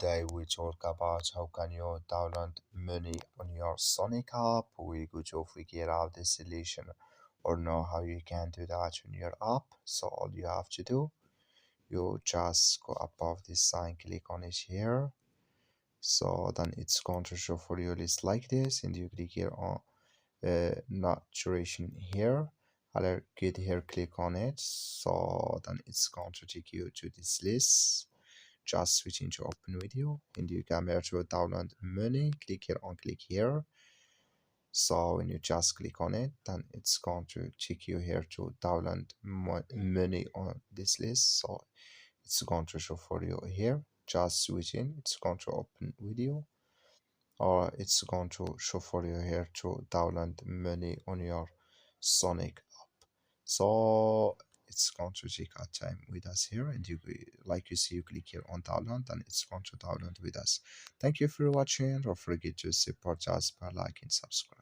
Today we talk about how can you download money on your Sonic app. We go to figure out the solution or know how you can do that on your app. So all you have to do, you just go above this sign, click on it here. So then it's going to show for you list like this, and you click here on not duration here. I'll get here, click on it. So then it's going to take you to this list. Just switch into open video, and you can to download money. Click here on click here. So when you just click on it, then it's going to take you here to download money on this list. So it's going to show for you here. Just switch in, it's going to open video, or it's going to show for you here to download money on your Sonic app. So it's going to take our time with us here, and like you see, you click here on download and it's going to download with us. Thank you for watching. Don't forget to support us by liking and subscribe.